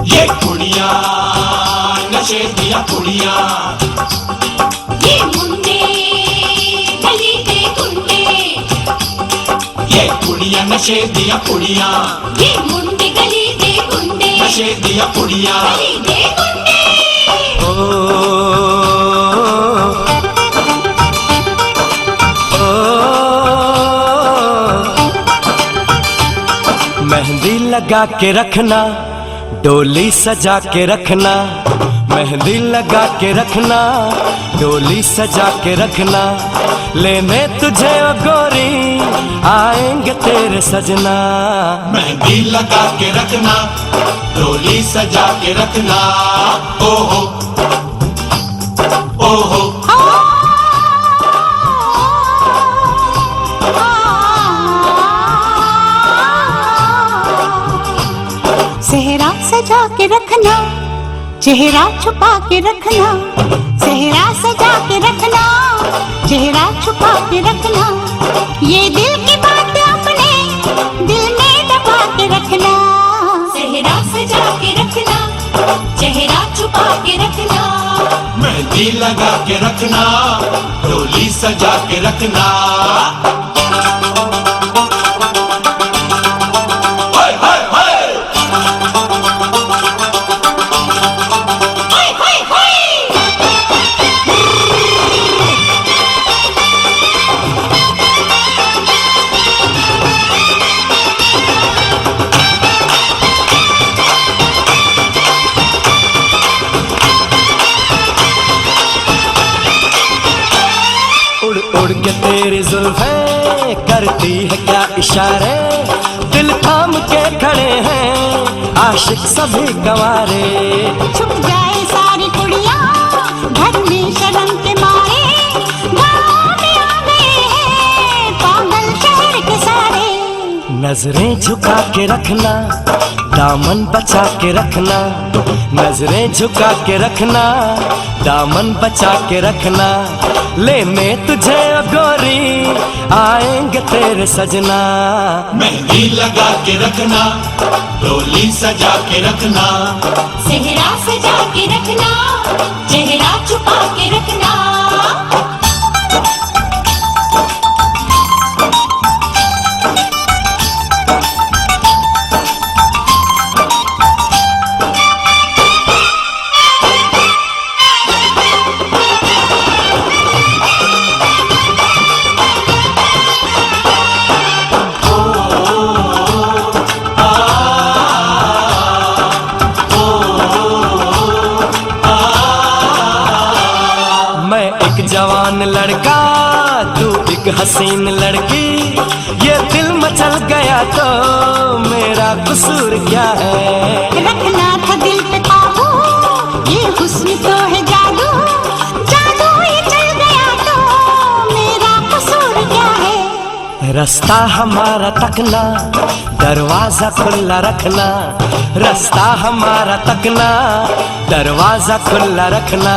ये कुड़ियां नशे दिया कुड़ियां, ये मुंडे गली दे गुंडे, ये कुड़ियां नशे दिया कुड़ियां, ये मुंडे गली दे गुंडे, नशे दिया कुड़ियां। गली दे गुंडे। मेहंदी लगा के रखना, डोली सजा के रखना, मेहंदी लगा के रखना, डोली सजा के रखना, लेने तुझे ओ गोरी आएंगे तेरे सजना। मेहंदी लगा के रखना, डोली सजा के रखना, ओहो ओहो। सेहरा सजा के रखना, चेहरा छुपा के रखना, सेहरा सजा के रखना, चेहरा छुपा के रखना, ये दिल की बात अपने दिल में दबा के रखना। सेहरा सजा के रखना, चेहरा छुपा के रखना, मेहंदी लगा के रखना, डोली सजा के रखना। उड़ के तेरी जुल्फें करती है क्या इशारे, दिल थाम के खड़े हैं आशिक सभी गवारे। छुप जाए सारी कुड़ियां घर में शर्म के मारे, गाँव में आ गए हैं पागल शहर के सारे। नजरें झुका के रखना, दामन बचा के रखना, नजरें झुका के रखना, दामन बचा के रखना, लेने तुझे ओ गोरी आएंगे तेरे सजना। मेहंदी लगा के रखना, डोली सजा के रखना, सेहरा सजा के रखना, चेहरा छुपा के रखना। जवान लड़का तू एक हसीन लड़की, ये दिल मचल गया तो मेरा कसूर क्या है। रखना था दिल पे काबू, ये हुस्न तो है जादू, जादू ये चल गया तो मेरा कसूर क्या है। रास्ता हमारा तकना, दरवाजा खुला रखना, रास्ता हमारा तकना, दरवाजा खुला रखना,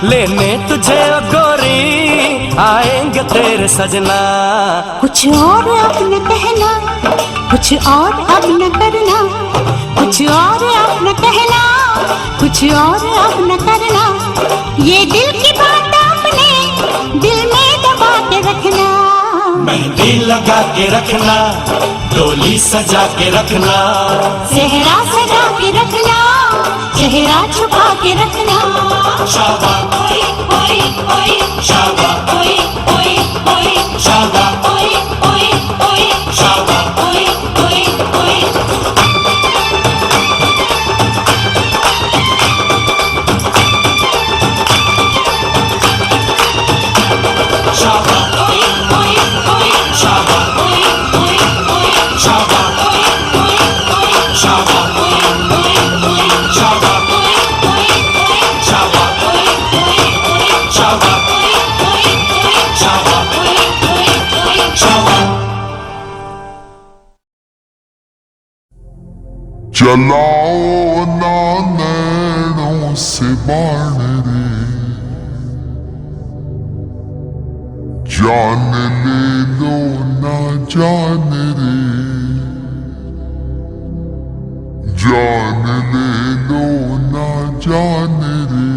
लेने तुझे ओ गोरी आएंगे तेरे सजना। कुछ और अब न कहना, कुछ और अब न करना, कुछ और अब न कहना, कुछ और अब न करना, ये दिल की बात अपने दिल में दबा के रखना। मेहंदी लगा के रखना, डोली सजा के रखना, सेहरा सजा के रखना, चेहरा छुपा के रखना। शाबा ओए ओए ओए, शाबा ओए ओए ओए, शाबा ओए ओए ओए, शाबा ओए ओए ओए। शाबा ओए ओए ओए, शाबा ओए ओए ओए, शाबा ओए ओए ओए, शाबा ओए ओए ओए, शाबा ओए ओए ओए, शाबा ओए ओए ओए, शाबा ओए ओए ओए, शाबा ओए ओए ओए। शाबा। चलाओ ना नैनों से बाण रे, जान ले लो ना जान रे, जान ले लो ना जान रे।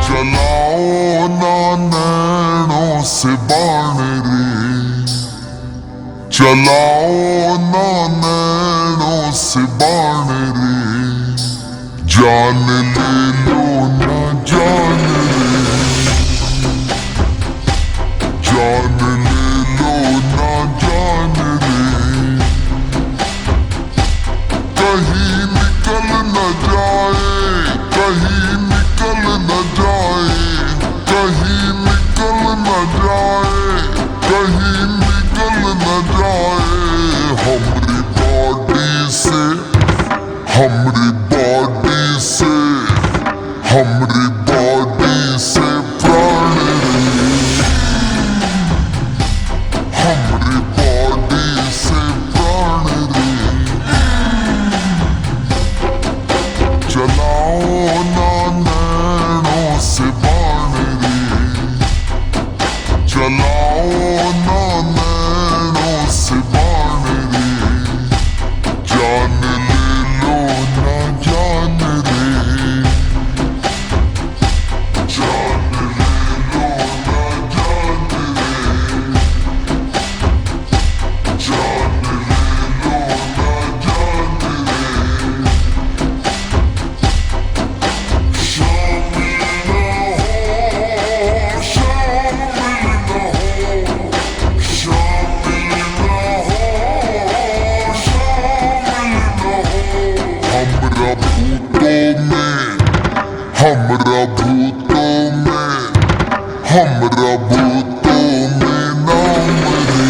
चलाओ ना नैनों से बाण रे, चलाओ ना नैनों से बाण रे। जान ले लो ना जान रे, जान ले लो ना जान रे। कहीं निकल न जाए, कहीं निकल न जाए, कहीं निकल न जाए, कहीं निकल न जाए। हमरी बॉडी से, हमरी बॉडी से, हमरी बॉडी से प्राण रे, हमरी बॉडी से प्राण रे। चलाओ ना नैनों से बाण रे, चलाओ ना नैनों से बाण रे। जान ले लो ना जान रे, जान ले लो ना जान रे, जान ले लो ना जान रे। शामिल न हो, शामिल न हो, शामिल न हो, शामिल न हो। हमरा भूतों में, हमरा भूतों में, हमरा भूतों में नाम रे,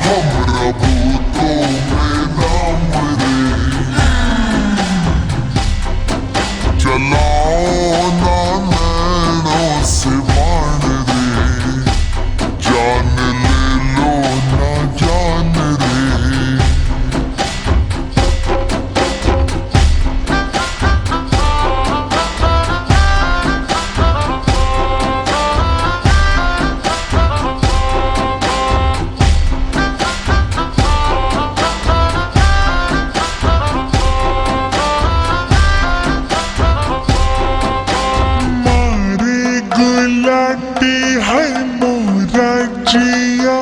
हमरा भूतों में नाम रे। चलाओ ना नैनों से बाण रे, जान ले लो ना जान रे। मारे गुलाटी है मोरा जिया,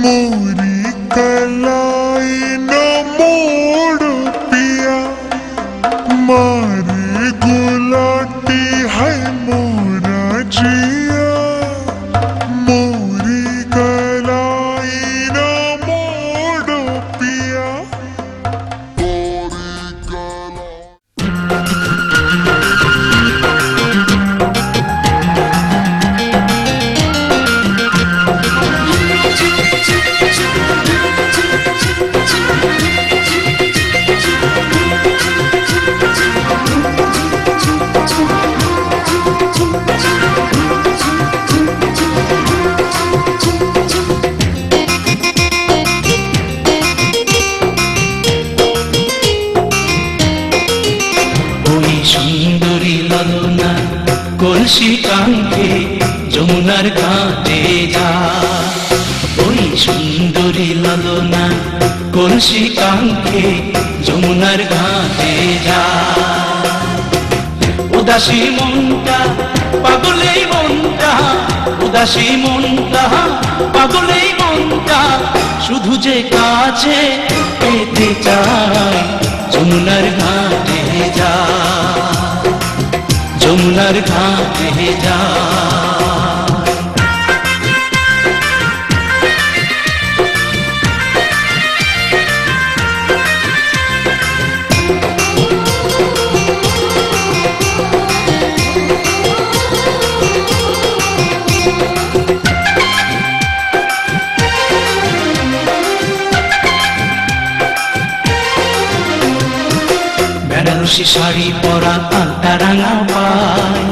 मोरी कलाई न मोड़ पिया। मारे गुलाटी है मोरा जिया, मोरी कलाई न मोड़ पिया। मोरी कलाई ওই সুন্দরী ললনা কলসি কাঙ্ক্ষে যমুনার ঘাটে যা। ওই সুন্দরী ললনা কলসি কাঙ্ক্ষে যমুনার ঘাটে যা। উদাসী মনটা পাগলেই মনটা, উদাসী মনটা পাগলেই মনটা, শুধু যে কাছে পেতে চায় যমুনার ঘাটে যা, যমুনার ঘাটে যা। বেনারসি শাড়ি পরা আলতা রাঙা পায়,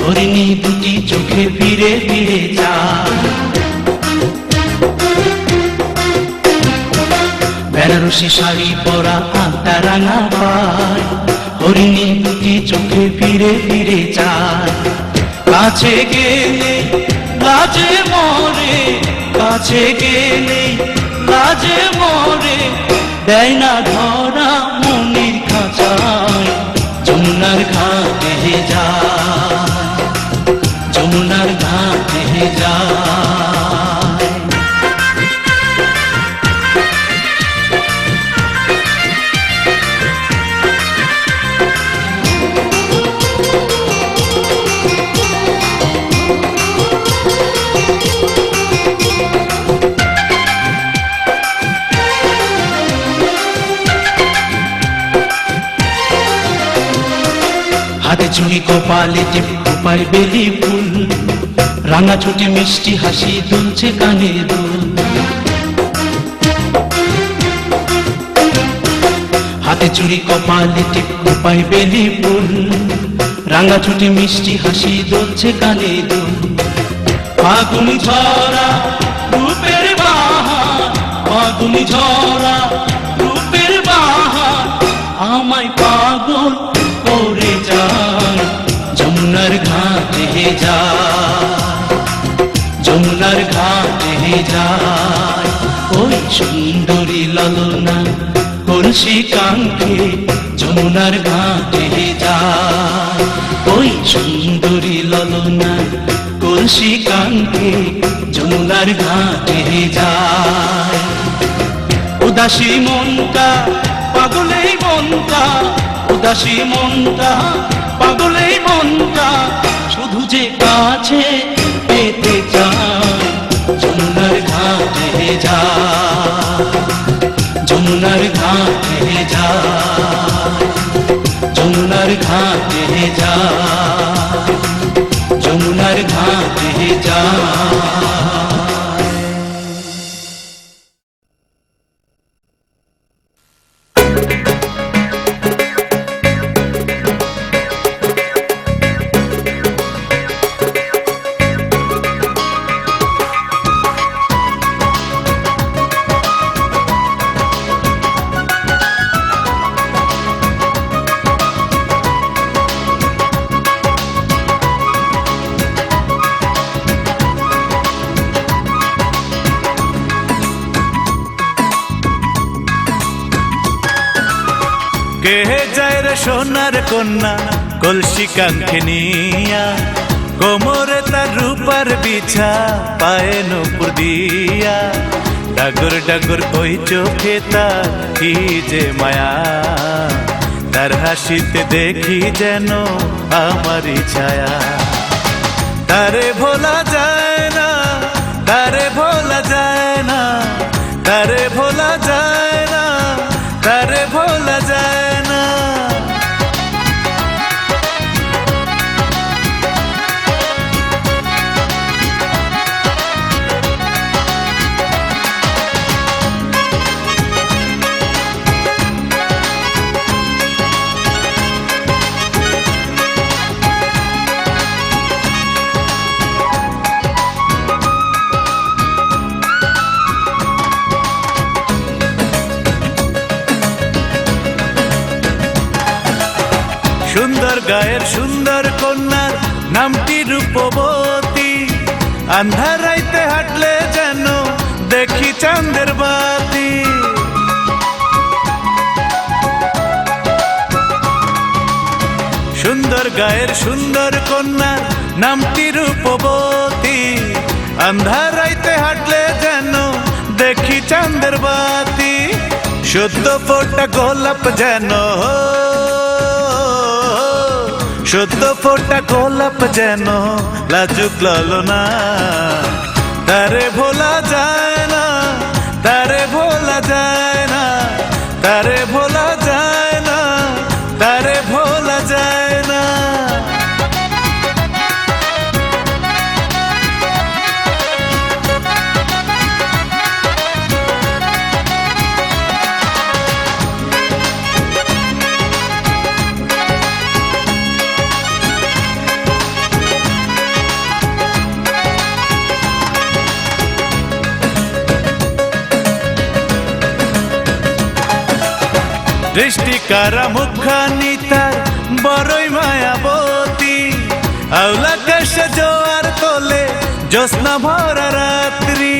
হরিণী দুটি চোখে ফিরে ফিরে যায়। বেনারসি শাড়ি পরা আলতা রাঙা পায়, হরিণী দুটি চোখে ফিরে ফিরে যায়। কাছে গেলে লাজে মরে, কাছে গেলে লাজে মরে, দেয় না ধরা মনির খাঁচায়। যমুনার ঘাটে যায়, যমুনার ঘাটে যায়। হাতে চুড়ি কপালে টিপ কোপায় বেলি ফুল, রাঙা ছুটি মিষ্টি হাসি দুলছে কানে দুল। হাতে চুড়ি কপালে টিপ কোপায় বেলি ফুল, রাঙা ছুটি মিষ্টি হাসি দুলছে কানে দুল। ফাগুনি ঝরা রূপের বাহার, ফাগুনি ঝরা রূপের বাহার, আমায় পাগল করে যায়। যমুনার ঘাটে যায়, যমুনার ঘাটে যায়। ওই সুন্দরী ললনা কলসি কাঙ্ক্ষে যমুনার ঘাটে যায়। ওই সুন্দরী ললনা কলসি কাঙ্ক্ষে যমুনার ঘাটে যায়। উদাসী মনটা পাগলেই মনটা, উদাসী মনটা পাগলেই মনটা, শুধু যে কাছে পেতে চায়। যমুনার ঘাটে যায়, যমুনার ঘাটে যায়, যমুনার ঘাটে যায়, যমুনার ঘাটে যায়। কে যায় রে সোনার কন্যা কলসি কাঙ্ক্ষে নিয়া, কোমরে তার রূপার বিছা, পায়ে নূপুর দিয়া। ডাগর ডাগর ওই চোখে তার কি যে মায়া, তার হাসিতে দেখি যেন আমারই ছায়া। তারে ভোলা যায় না, তারে ভোলা যায় না, তারে ভোলা যায় না, তারে ভোলা যায় না। সুন্দর গায়ের সুন্দর কন্যার নামটি রূপবতী, আন্ধার রাইতে হাঁটলে যেন দেখি চাঁদের বাতি। সুন্দর গায়ের সুন্দর কন্যার নামটি রূপবতী, আন্ধার রাইতে হাঁটলে যেন দেখি চাঁদের বাতি। সদ্য ফোটা গোলাপ যেন, সদ্য ফোটা গোলাপ যেন লাজুক ললনা। তারে ভোলা যায় না, তারে ভোলা যায় না, তারে ভোলা যায় না, তারে ভোলা যায় না। দৃষ্টি কারা মুখখানি তার বড়ই মায়াবতী আউলা কাশে জোয়ার তোলে জ্যোৎস্না ভরা রাত্রি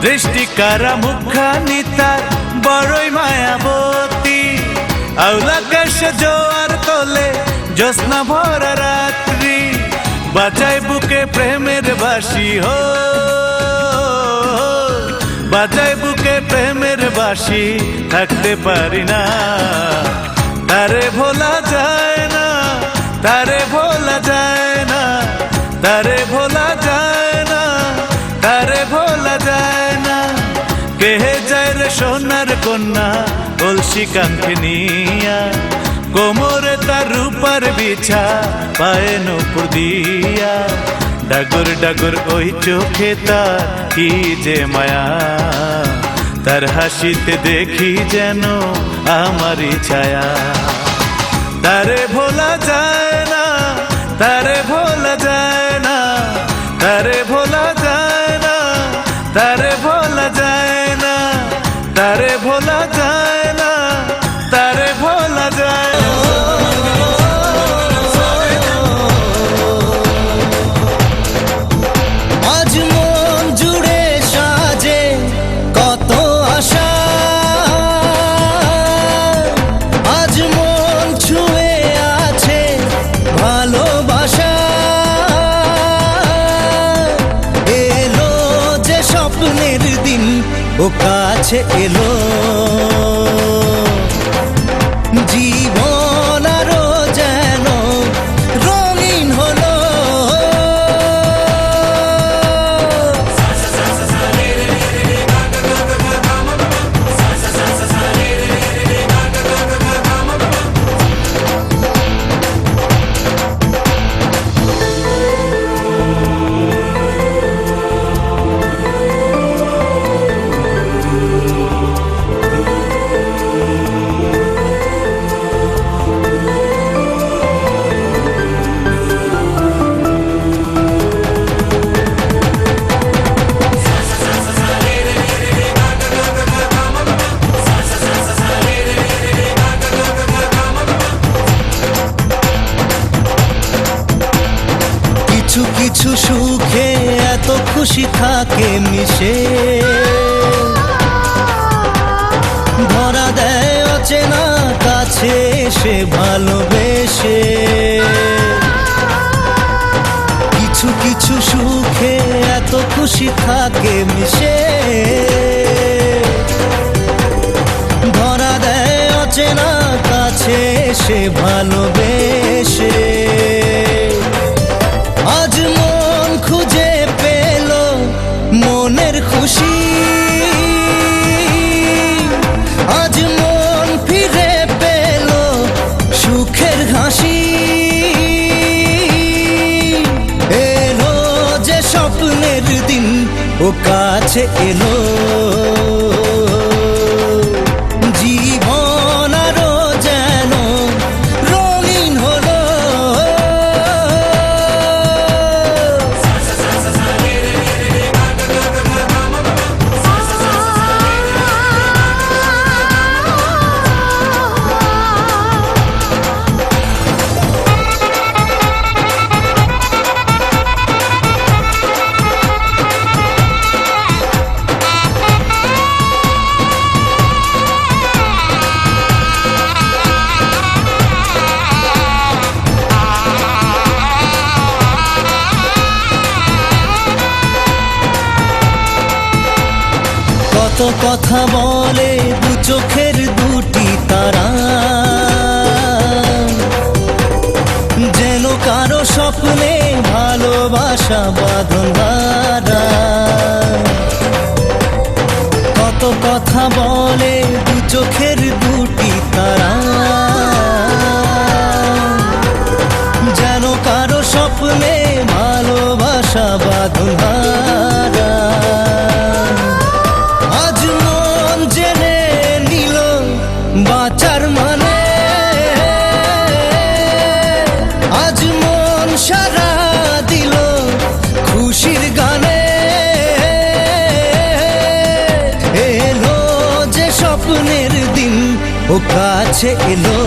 দৃষ্টি কারা মুখখানি তার বড়ই মায়াবতী আউলা কাশে জোয়ার তোলে জ্যোৎস্না ভরা রাত্রি বাজায় বুকে প্রেমের বাঁশি হো বাজায় বুকে প্রেমের বাঁশি থাকতে পারি না তারে ভোলা যায় না তারে ভোলা যায় না তারে ভোলা যায় না তারে ভোলা যায় না কেহে যায় রে সোনার কন্যা কলসি কাঙ্ক্ষে নিয়া কোমরে তার রূপার বিছা পায়ে নূপুর দিয়া ডাগর ডাগর ওই চোখে তার কি যে মায়া তার হাসিতে দেখি যেন আমারই ছায়া তারে ভোলা যায় না তারে ভোলা যায় না তারে ভোলা যায় না তারে ভোলা যায় না তারে ভোলা যায় না তারে ভোলা যায় না আজ মন জুড়ে সাজে কত আশা আজ মন ছুঁয়ে আছে ভালোবাসা এলো যে স্বপ্নের দিন ও কাছে এলো জীবন আরো যেন রঙিন হলো কিছু কিছু সুখে এত খুশি থাকে মিশে ধরা দেয় অচেনা কাছে সে ভালোবেসে কিছু কিছু সুখে এত খুশি থাকে মিশে ধরা দেয় অচেনা কাছে সে ভালোবেসে আজ মন খুঁজে পেল মনের খুশি আজ মন ফিরে পেল সুখের হাসি এলো যে স্বপ্নের দিন ও কাছে এলো জীবন আরো যেন রঙিন হলো কত কথা বলে দু চোখের দুটি তারা যেন কারো স্বপ্নে ভালোবাসা বাঁধন হারা কত কথা বলে দু চোখের দুটি তারা যেন কারো স্বপ্নে ভালোবাসা বাঁধন হারা আজ মন জেনে নিল বাঁচার মানে আজ মন সারা দিল খুশির গানে ও কাছে এলো